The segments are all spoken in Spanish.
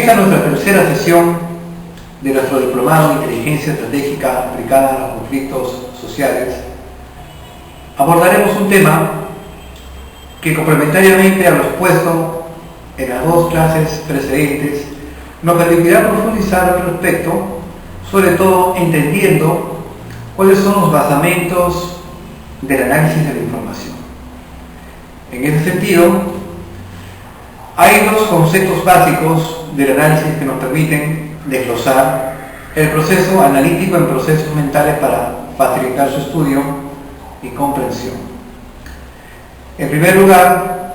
esta nuestra tercera sesión de nuestro diplomado en Inteligencia Estratégica aplicada a los conflictos sociales, abordaremos un tema que, complementariamente a lo expuesto en las dos clases precedentes, nos permitirá profundizar al respecto, sobre todo entendiendo cuáles son los basamentos del análisis de la información. En ese sentido, hay dos conceptos básicos del análisis que nos permiten desglosar el proceso analítico en procesos mentales para facilitar su estudio y comprensión. En primer lugar,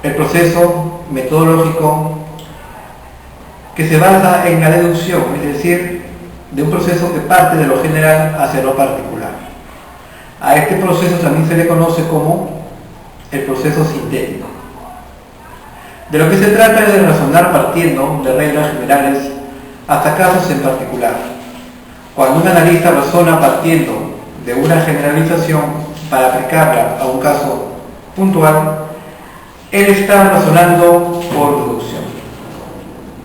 el proceso metodológico que se basa en la deducción, es decir, de un proceso que parte de lo general hacia lo particular. A este proceso también se le conoce como el proceso sintético. De lo que se trata es de razonar partiendo de reglas generales hasta casos en particular. Cuando un analista razona partiendo de una generalización para aplicarla a un caso puntual, él está razonando por deducción.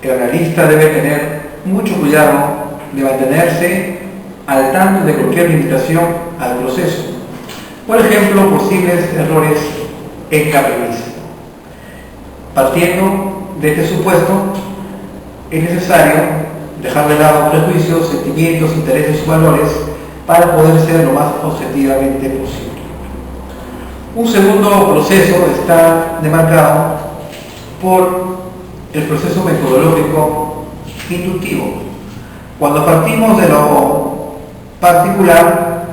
El analista debe tener mucho cuidado de mantenerse al tanto de cualquier limitación al proceso. Por ejemplo, posibles errores en la premisa. Partiendo de este supuesto, es necesario dejar de lado prejuicios, sentimientos, intereses o valores para poder ser lo más objetivamente posible. Un segundo proceso está demarcado por el proceso metodológico inductivo. Cuando partimos de lo particular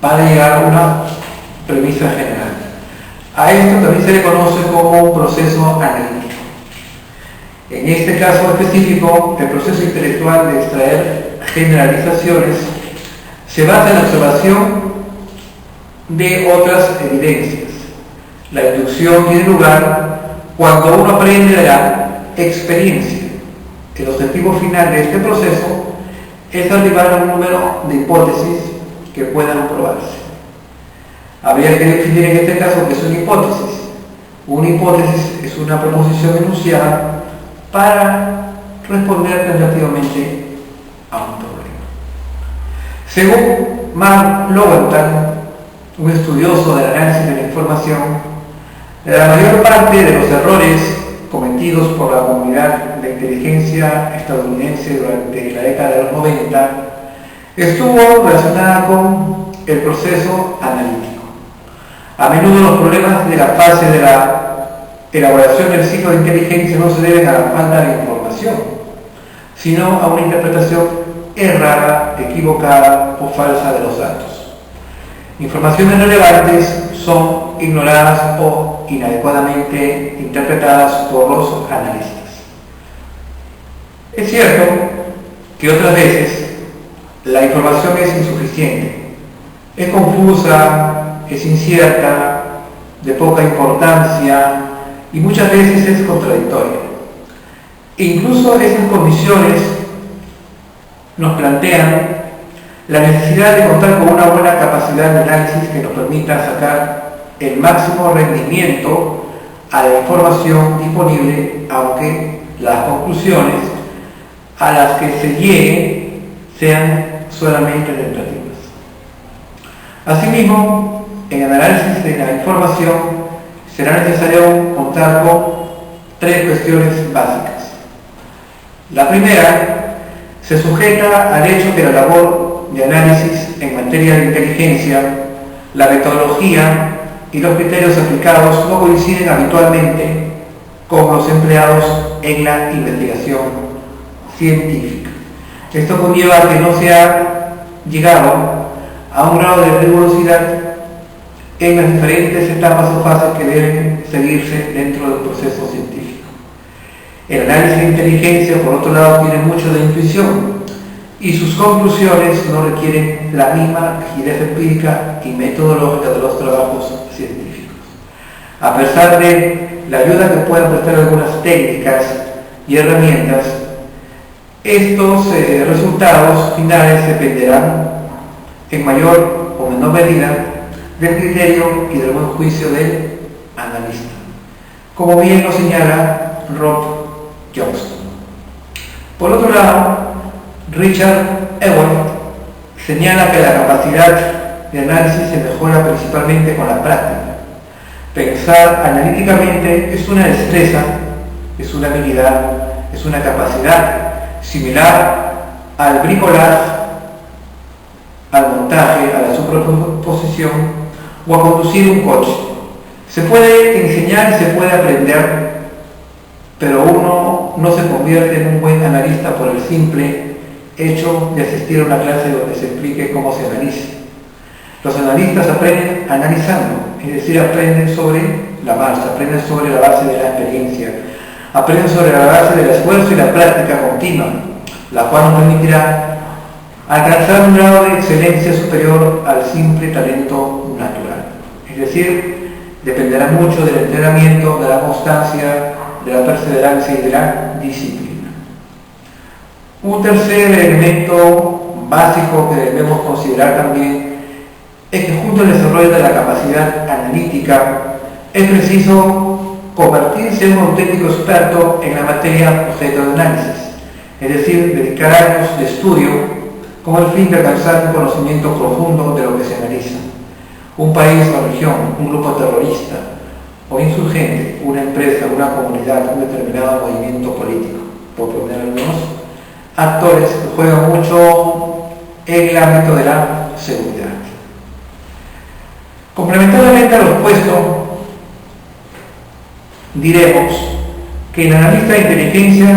para llegar a una premisa general. A esto también se le conoce como un proceso analítico. En este caso específico, el proceso intelectual de extraer generalizaciones se basa en la observación de otras evidencias. La inducción tiene lugar cuando uno aprende de la experiencia. El objetivo final de este proceso es arribar a un número de hipótesis que puedan probarse. Habría que definir en este caso qué es una hipótesis. Una hipótesis es una proposición enunciada para responder tentativamente a un problema. Según Mark Lowenthal, un estudioso del análisis de la información, la mayor parte de los errores cometidos por la comunidad de inteligencia estadounidense durante la década de los 90 estuvo relacionada con el proceso analítico. A menudo los problemas de la fase de la elaboración del ciclo de inteligencia no se deben a la falta de información, sino a una interpretación errada, equivocada o falsa de los datos. Informaciones relevantes son ignoradas o inadecuadamente interpretadas por los analistas. Es cierto que otras veces la información es insuficiente, es confusa, es incierta, de poca importancia y muchas veces es contradictoria. Incluso esas condiciones nos plantean la necesidad de contar con una buena capacidad de análisis que nos permita sacar el máximo rendimiento a la información disponible, aunque las conclusiones a las que se llegue sean solamente tentativas. Asimismo, en el análisis de la información será necesario contar con tres cuestiones básicas. La primera se sujeta al hecho que la labor de análisis en materia de inteligencia, la metodología y los criterios aplicados no coinciden habitualmente con los empleados en la investigación científica. Esto conlleva que no se ha llegado a un grado de rigurosidad en las diferentes etapas o fases que deben seguirse dentro del proceso científico. El análisis de inteligencia, por otro lado, tiene mucho de intuición y sus conclusiones no requieren la misma rigidez empírica y metodológica de los trabajos científicos. A pesar de la ayuda que puedan prestar algunas técnicas y herramientas, estos resultados finales dependerán en mayor o menor medida del criterio y del buen juicio del analista. Como bien lo señala Rob Johnston. Por otro lado, Richard Ewart señala que la capacidad de análisis se mejora principalmente con la práctica. Pensar analíticamente es una destreza, es una habilidad, es una capacidad similar al bricolaje, al montaje, a la superposición o a conducir un coche. Se puede enseñar y se puede aprender, pero uno no se convierte en un buen analista por el simple hecho de asistir a una clase donde se explique cómo se analiza. Los analistas aprenden analizando, es decir, aprenden sobre la marcha, aprenden sobre la base de la experiencia, aprenden sobre la base del esfuerzo y la práctica continua, la cual nos permitirá alcanzar un grado de excelencia superior al simple talento natural. Es decir, dependerá mucho del entrenamiento, de la constancia, de la perseverancia y de la disciplina. Un tercer elemento básico que debemos considerar también es que junto al desarrollo de la capacidad analítica es preciso convertirse en un auténtico experto en la materia objeto de análisis, es decir, dedicar años de estudio con el fin de alcanzar un conocimiento profundo de lo que se analiza. Un país o región, un grupo terrorista o insurgente, una empresa, una comunidad, un determinado movimiento político, por poner algunos actores que juegan mucho en el ámbito de la seguridad. Complementariamente a lo expuesto, diremos que el analista de inteligencia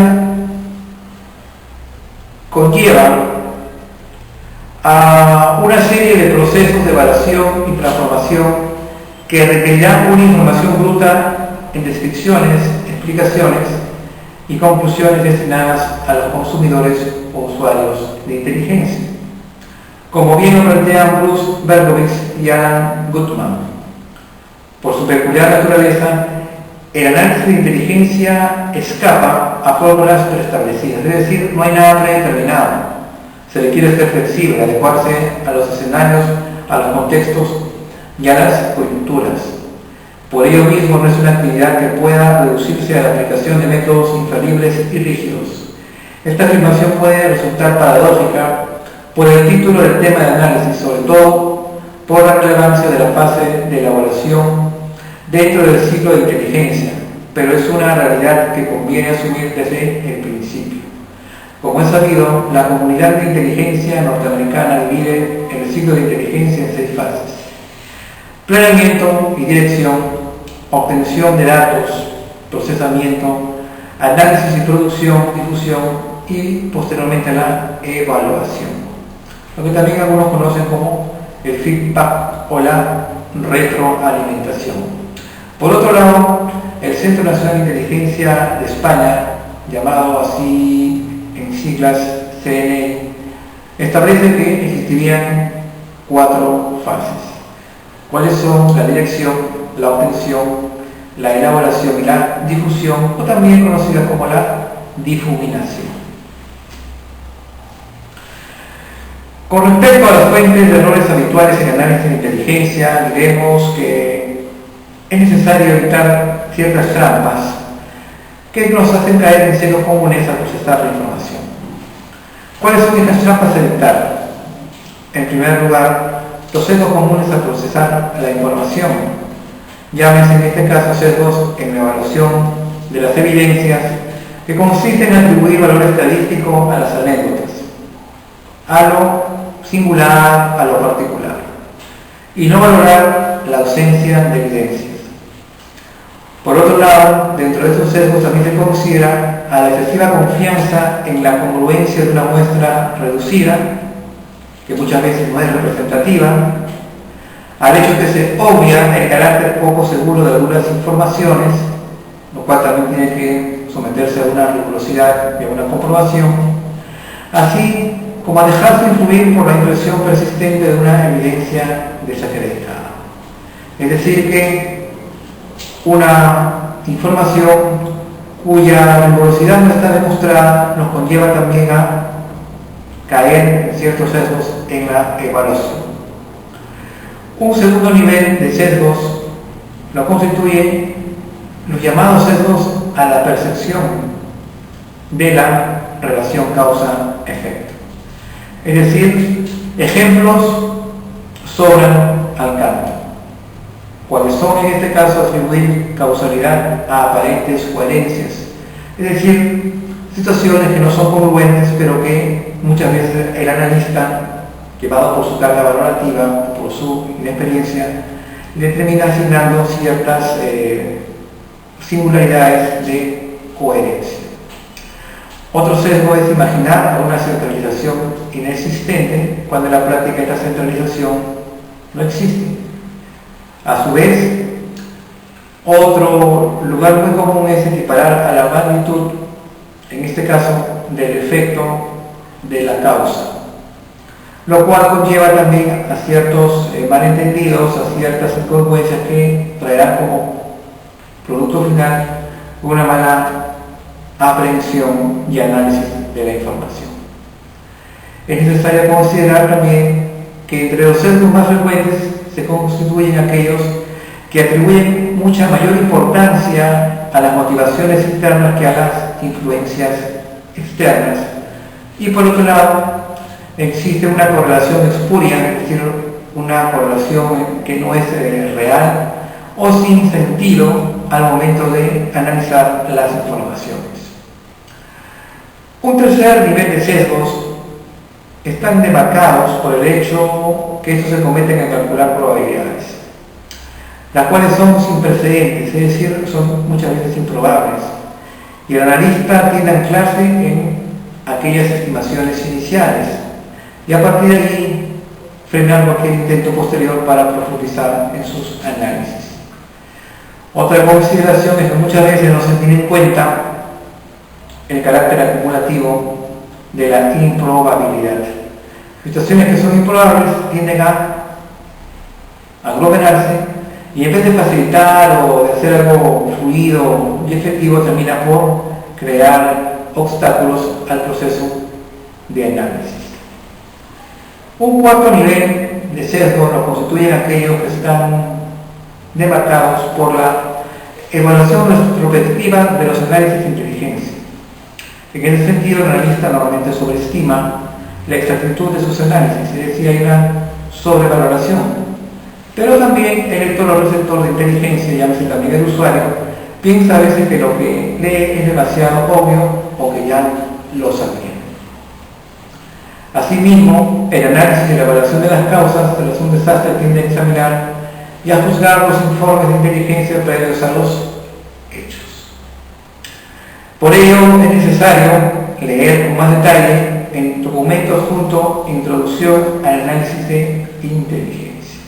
conlleva a una serie de procesos de evaluación y transformación que requerirán una información bruta en descripciones, explicaciones y conclusiones destinadas a los consumidores o usuarios de inteligencia, como bien lo plantean Bruce Berkowitz y Alan Gutman. Por su peculiar naturaleza, el análisis de inteligencia escapa a fórmulas preestablecidas, es decir, no hay nada predeterminado. Se requiere ser flexible, adecuarse a los escenarios, a los contextos y a las coyunturas. Por ello mismo no es una actividad que pueda reducirse a la aplicación de métodos infalibles y rígidos. Esta afirmación puede resultar paradójica por el título del tema de análisis, sobre todo por la relevancia de la fase de elaboración dentro del ciclo de inteligencia, pero es una realidad que conviene asumir desde el principio. Como es sabido, la comunidad de inteligencia norteamericana divide el ciclo de inteligencia en 6 fases: planeamiento y dirección, obtención de datos, procesamiento, análisis y producción, difusión y posteriormente la evaluación, lo que también algunos conocen como el feedback o la retroalimentación. Por otro lado, el Centro Nacional de Inteligencia de España, llamado así en siglas CNI, establece que existirían 4 fases. ¿Cuáles son? La dirección, la obtención, la elaboración y la difusión, o también conocida como la difuminación. Con respecto a las fuentes de errores habituales en análisis de inteligencia, diremos que es necesario evitar ciertas trampas que nos hacen caer en sesgos comunes al procesar la información. ¿Cuáles son estas trampas a evitar? En primer lugar, los sesgos comunes al procesar la información. Llámense en este caso sesgos en la evaluación de las evidencias, que consiste en atribuir valor estadístico a las anécdotas, a lo singular, a lo particular, y no valorar la ausencia de evidencias. Por otro lado, dentro de estos sesgos también se considera a la excesiva confianza en la congruencia de una muestra reducida, que muchas veces no es representativa, al hecho que se obvia el carácter poco seguro de algunas informaciones, lo cual también tiene que someterse a una rigurosidad y a una comprobación, así como a dejarse influir por la impresión persistente de una evidencia desacreditada. Es decir, que una información cuya rigurosidad no está demostrada nos conlleva también a caer en ciertos sesgos en la evaluación. Un segundo nivel de sesgos lo constituyen los llamados sesgos a la percepción, de la relación causa-efecto. Es decir, ejemplos sobran al canto. ¿Cuáles son en este caso? Atribuir causalidad a aparentes coherencias, es decir, situaciones que no son congruentes, pero que muchas veces el analista, llevado por su carga valorativa, por su inexperiencia, le termina asignando ciertas singularidades de coherencia. Otro sesgo es imaginar una centralización inexistente cuando en la práctica esta centralización no existe. A su vez, otro lugar muy común es equiparar a la magnitud, en este caso, del efecto de la causa, lo cual conlleva también a ciertos malentendidos, a ciertas incongruencias que traerán como producto final una mala aprehensión y análisis de la información. Es necesario considerar también que entre los sesgos más frecuentes se constituyen aquellos que atribuyen mucha mayor importancia a las motivaciones internas que a las influencias externas. Y por otro lado, existe una correlación espuria, es decir, una correlación que no es real o sin sentido al momento de analizar las informaciones. Un tercer nivel de sesgos están demarcados por el hecho que estos se cometen al calcular probabilidades, las cuales son sin precedentes, es decir, son muchas veces improbables, y el analista tiende a anclarse en aquellas estimaciones iniciales y a partir de ahí frenar cualquier intento posterior para profundizar en sus análisis. Otra consideración es que muchas veces no se tiene en cuenta el carácter acumulativo de la improbabilidad. Situaciones que son improbables tienden a aglomerarse y en vez de facilitar o de hacer algo fluido y efectivo, termina por crear obstáculos al proceso de análisis. Un cuarto nivel de sesgo lo constituyen aquellos que están demarcados por la evaluación retrospectiva de los análisis de inteligencia. En ese sentido, el analista normalmente sobreestima la exactitud de sus análisis, es decir, hay una sobrevaloración. Pero también el lector o receptor de inteligencia, llámese también el usuario, piensa a veces que lo que lee es demasiado obvio o que ya lo sabía. Asimismo, el análisis y la evaluación de las causas tras un desastre tiende a examinar y a juzgar los informes de inteligencia previos a los hechos. Por ello, es necesario leer con más detalle en documentos junto a Introducción al análisis de inteligencia.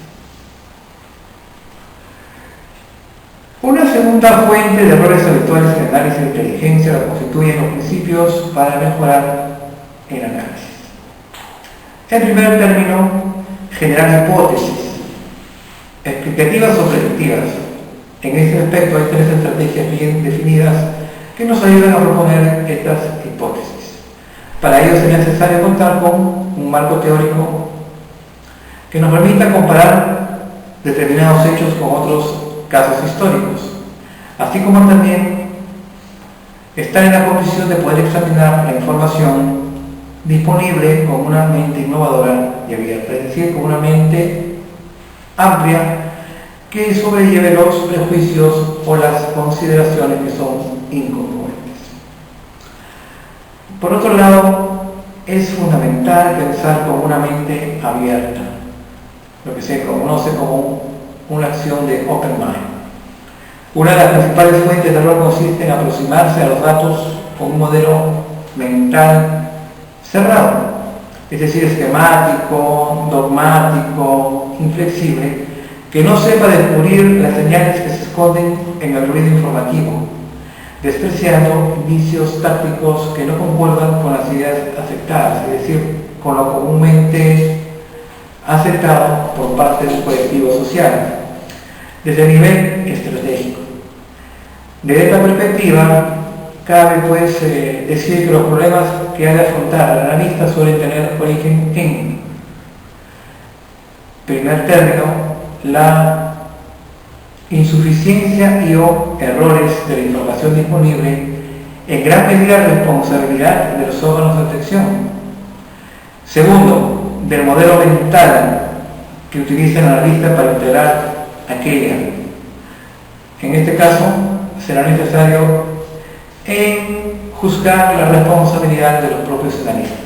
Una segunda fuente de errores habituales en el análisis de inteligencia la constituyen los principios para mejorar el análisis. En primer término, generar hipótesis explicativas o predictivas. En este aspecto hay tres estrategias bien definidas que nos ayudan a proponer estas hipótesis. Para ello es necesario contar con un marco teórico que nos permita comparar determinados hechos con otros casos históricos, así como también estar en la condición de poder examinar la información disponible con una mente innovadora y abierta, es decir, con una mente amplia que sobrelleve los prejuicios o las consideraciones que son incongruentes. Por otro lado, es fundamental pensar con una mente abierta, lo que se conoce como una acción de open mind. Una de las principales fuentes de error consiste en aproximarse a los datos con un modelo mental cerrado, es decir, esquemático, dogmático, inflexible, que no sepa descubrir las señales que se esconden en el ruido informativo, despreciando indicios tácticos que no concuerdan con las ideas aceptadas, es decir, con lo comúnmente aceptado por parte del colectivo social, desde el nivel estratégico. Desde esta perspectiva, cabe pues decir que los problemas que ha de afrontar el analista suelen tener origen en primer término, la insuficiencia y o errores de la información disponible en gran medida responsabilidad de los órganos de detección. Segundo, del modelo mental que utiliza el analista para integrar aquella. En este caso, será necesario juzgar la responsabilidad de los propios analistas.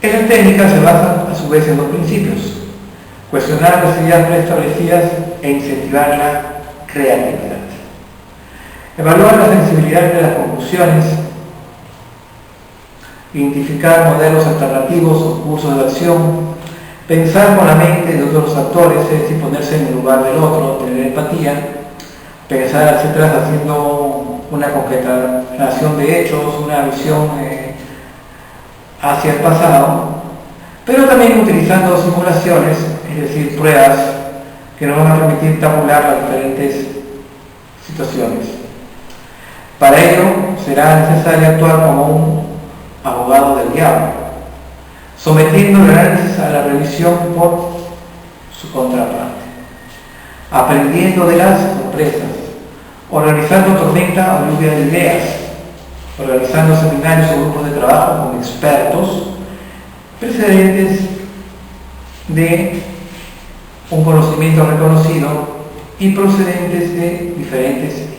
Estas técnicas se basan a su vez en dos principios: cuestionar las ideas preestablecidas e incentivar la creatividad. Evaluar la sensibilidad de las conclusiones, identificar modelos alternativos o cursos de acción, pensar con la mente de otros actores, es decir, ponerse en el lugar del otro, tener empatía, pensar hacia atrás haciendo una concatenación de hechos, una visión hacia el pasado, pero también utilizando simulaciones, es decir, pruebas que nos van a permitir tabular las diferentes situaciones. Para ello será necesario actuar como un abogado del diablo, sometiendo el análisis a la revisión por su contraparte, aprendiendo de las sorpresas, organizando tormenta o lluvia de ideas, organizando seminarios o grupos de trabajo con expertos precedentes de un conocimiento reconocido y procedentes de diferentes instituciones.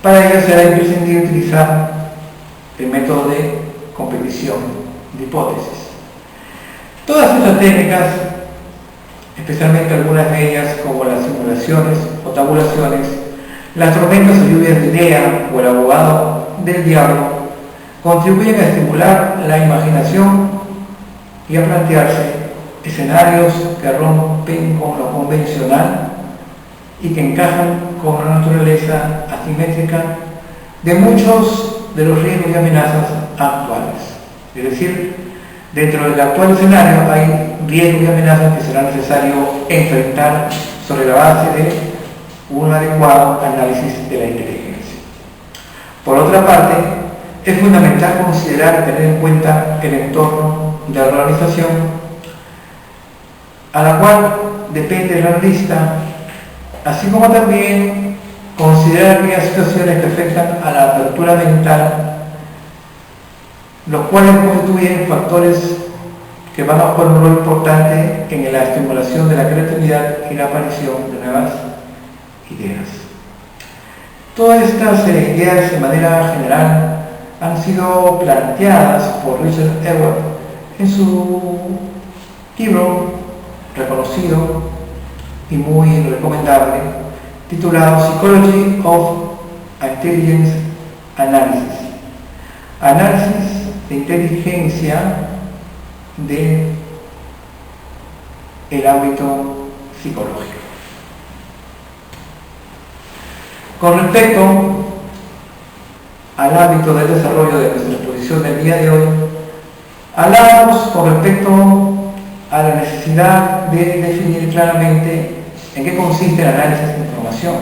Para ello será imprescindible utilizar el método de competición de hipótesis. Todas estas técnicas, especialmente algunas de ellas como las simulaciones o tabulaciones, las tormentas o lluvias de idea o el abogado del diablo, contribuyen a estimular la imaginación y a plantearse escenarios que rompen con lo convencional y que encajan con la naturaleza asimétrica de muchos de los riesgos y amenazas actuales. Es decir, dentro del actual escenario hay riesgos y amenazas que será necesario enfrentar sobre la base de un adecuado análisis de la inteligencia. Por otra parte, es fundamental considerar y tener en cuenta el entorno de la organización a la cual depende el analista, así como también considerar aquellas situaciones que afectan a la apertura mental, los cuales constituyen factores que van a jugar un rol importante en la estimulación de la creatividad y la aparición de nuevas ideas. Todas estas ideas de manera general han sido planteadas por Richard Ewart en su libro reconocido y muy recomendable titulado Psychology of Intelligence Analysis, análisis de inteligencia del ámbito psicológico. Con respecto al ámbito del desarrollo de nuestra exposición del día de hoy, hablamos con respecto a la necesidad de definir claramente en qué consiste el análisis de información.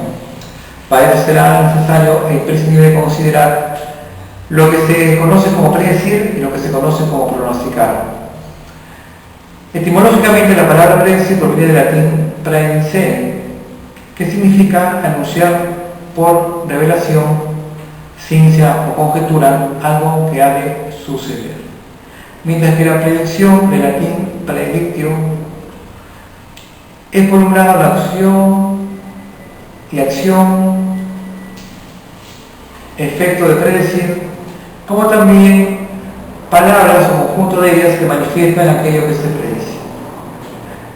Para eso será necesario e imprescindible considerar lo que se conoce como predecir y lo que se conoce como pronosticar. Etimológicamente la palabra predecir proviene del latín praedicere, que significa anunciar por revelación, ciencia o conjetura algo que ha de suceder. Mientras que la predicción, del latín predictio, es por un lado la acción y acción, efecto de predecir, como también palabras o conjunto de ellas que manifiestan aquello que se predice.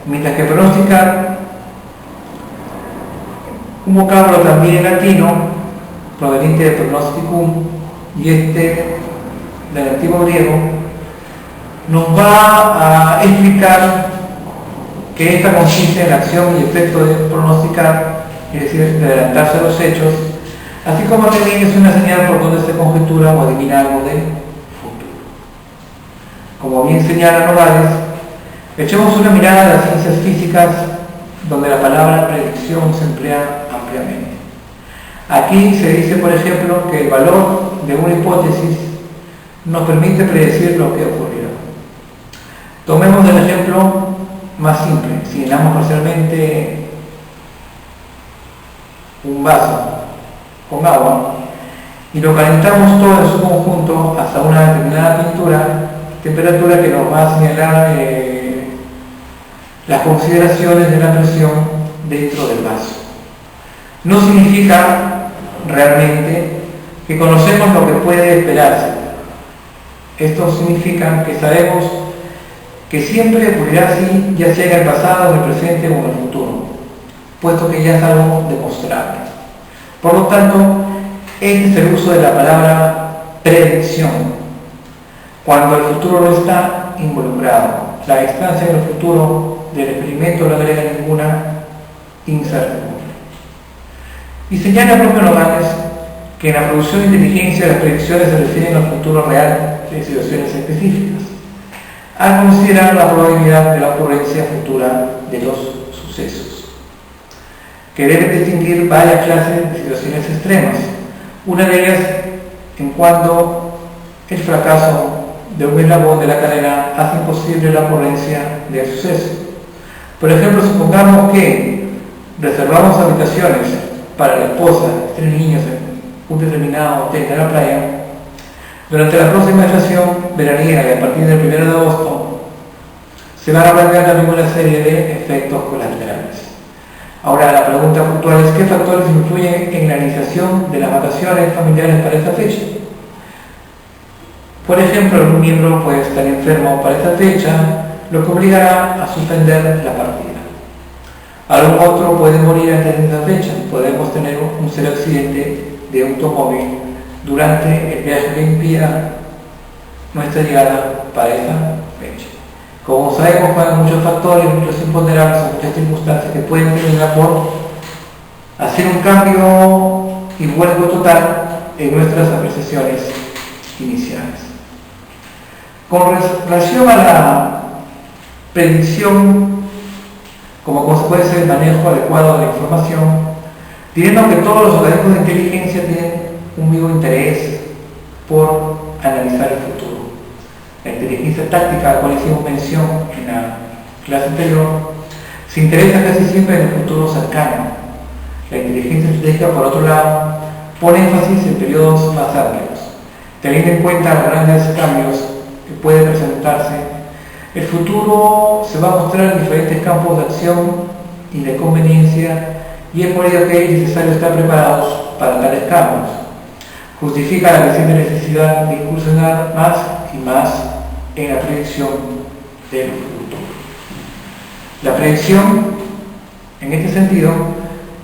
Mientras que pronosticar, un vocablo también latino, proveniente de pronosticum, y del antiguo griego, nos va a explicar que esta consiste en la acción y efecto de pronosticar, es decir, de adelantarse a los hechos, así como también es una señal por donde se conjetura o adivina algo del futuro. Como bien señala Novales, echemos una mirada a las ciencias físicas, donde la palabra predicción se emplea ampliamente. Aquí se dice, por ejemplo, que el valor de una hipótesis nos permite predecir lo que ocurrirá. Tomemos el ejemplo más simple. Si llenamos parcialmente un vaso con agua y lo calentamos todo en su conjunto hasta una determinada temperatura que nos va a señalar las consideraciones de la presión dentro del vaso. No significa realmente que conocemos lo que puede esperarse. Esto significa que sabemos que siempre ocurrirá así, ya sea en el pasado, en el presente o en el futuro, puesto que ya es algo demostrable. Por lo tanto, este es el uso de la palabra predicción, cuando el futuro no está involucrado. La distancia en el futuro del experimento no agrega ninguna incertidumbre. Y señala el propio Nogales que en la producción de inteligencia las predicciones se refieren al futuro real de situaciones específicas, al considerar la probabilidad de la ocurrencia futura de los sucesos, que deben distinguir varias clases de situaciones extremas. Una de ellas en cuando el fracaso de un eslabón de la cadena hace imposible la ocurrencia del suceso. Por ejemplo, supongamos que reservamos habitaciones para la esposa, 3 niños en un determinado hotel de la playa. Durante la próxima estación veraniega y a partir del 1 de agosto se van a plantear también una serie de efectos colaterales. Ahora, la pregunta puntual es: ¿qué factores influyen en la iniciación de las vacaciones familiares para esta fecha? Por ejemplo, algún miembro puede estar enfermo para esta fecha, lo que obligará a suspender la partida. Algún otro puede morir antes de esa fecha. Podemos tener un ser accidente de automóvil durante el viaje que impida nuestra llegada para esa fecha. Como sabemos, hay muchos factores, muchos imponderables, muchas circunstancias que pueden terminar por hacer un cambio y vuelco total en nuestras apreciaciones iniciales. Con relación a la predicción como consecuencia del manejo adecuado de la información, diremos que todos los organismos de inteligencia tienen un vivo interés por analizar el futuro. La inteligencia táctica, a la cual hicimos mención en la clase anterior, se interesa casi siempre en el futuro cercano. La inteligencia estratégica, por otro lado, pone énfasis en periodos más amplios. Teniendo en cuenta los grandes cambios que pueden presentarse, el futuro se va a mostrar en diferentes campos de acción y de conveniencia, y es por ello que es necesario estar preparados para tales cambios. Justifica la creciente necesidad de incursionar más y más en la predicción del futuro. La predicción, en este sentido,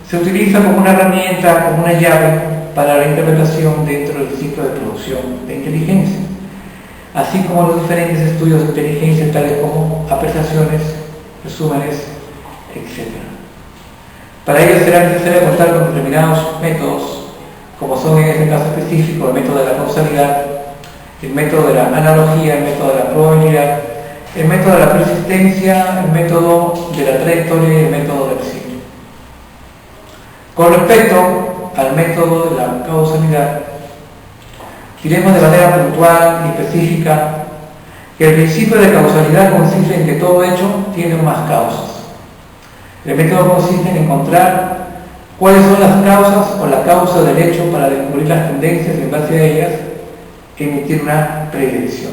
se utiliza como una herramienta, como una llave para la interpretación dentro del ciclo de producción de inteligencia, así como los diferentes estudios de inteligencia, tales como apreciaciones, resúmenes, etc. Para ello será necesario contar con determinados métodos, como son en este caso específico el método de la causalidad, el método de la analogía, el método de la probabilidad, el método de la persistencia, el método de la trayectoria y el método del ciclo. Con respecto al método de la causalidad, diremos de manera puntual y específica que el principio de causalidad consiste en que todo hecho tiene más causas. El método consiste en encontrar cuáles son las causas o la causa del hecho para descubrir las tendencias y en base a ellas emitir una predicción.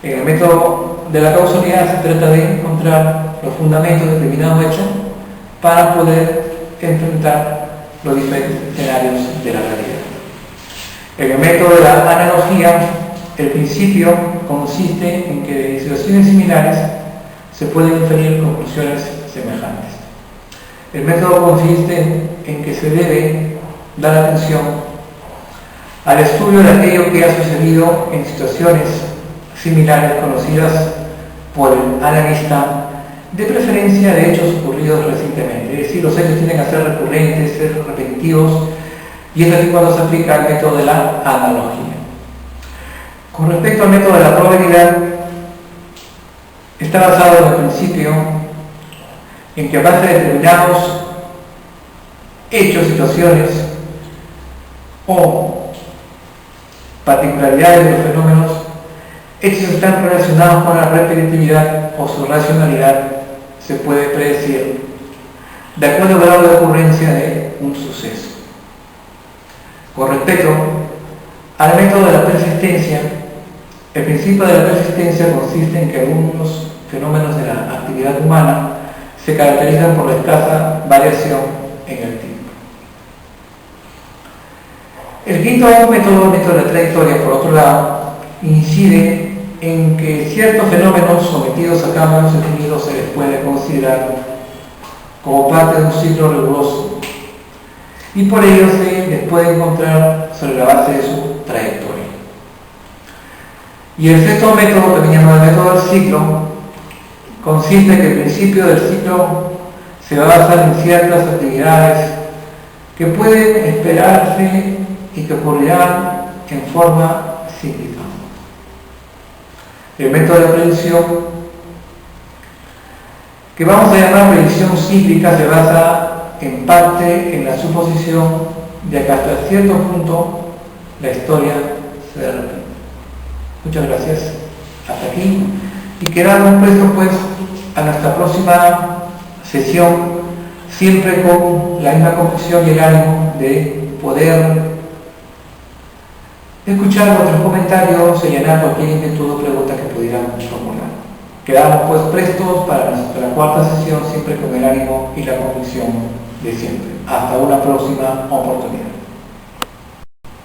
En el método de la causalidad se trata de encontrar los fundamentos de determinado hecho para poder enfrentar los diferentes escenarios de la realidad. En el método de la analogía, el principio consiste en que de situaciones similares se pueden inferir conclusiones semejantes. El método consiste en que se debe dar atención al estudio de aquello que ha sucedido en situaciones similares conocidas por el analista, de preferencia de hechos ocurridos recientemente. Es decir, los hechos tienden a ser recurrentes, ser repetitivos, y es así cuando se aplica el método de la analogía. Con respecto al método de la probabilidad, está basado en el principio en que a base de determinados hechos, situaciones o particularidades de los fenómenos, estos están relacionados con la repetitividad o su racionalidad, se puede predecir de acuerdo al grado de ocurrencia de un suceso. Con respecto al método de la persistencia, el principio de la persistencia consiste en que algunos fenómenos de la actividad humana se caracterizan por la escasa variación en el tiempo. El quinto método, el método de la trayectoria, por otro lado, incide en que ciertos fenómenos sometidos a cambios definidos se les puede considerar como parte de un ciclo riguroso y por ello se les puede encontrar sobre la base de su trayectoria. Y el sexto método, también llamado el método del ciclo, consiste en que el principio del ciclo se va a basar en ciertas actividades que pueden esperarse y que ocurrirán en forma cíclica. El método de predicción, que vamos a llamar predicción cíclica, se basa en parte en la suposición de que hasta cierto punto la historia se repite. Muchas gracias. Hasta aquí. Y quedamos prestos pues a nuestra próxima sesión, siempre con la misma confusión y el ánimo de poder escuchar vuestros comentarios, señalar cualquier inquietud o pregunta que pudieran formular. Quedamos pues prestos para nuestra cuarta sesión, siempre con el ánimo y la convicción de siempre. Hasta una próxima oportunidad.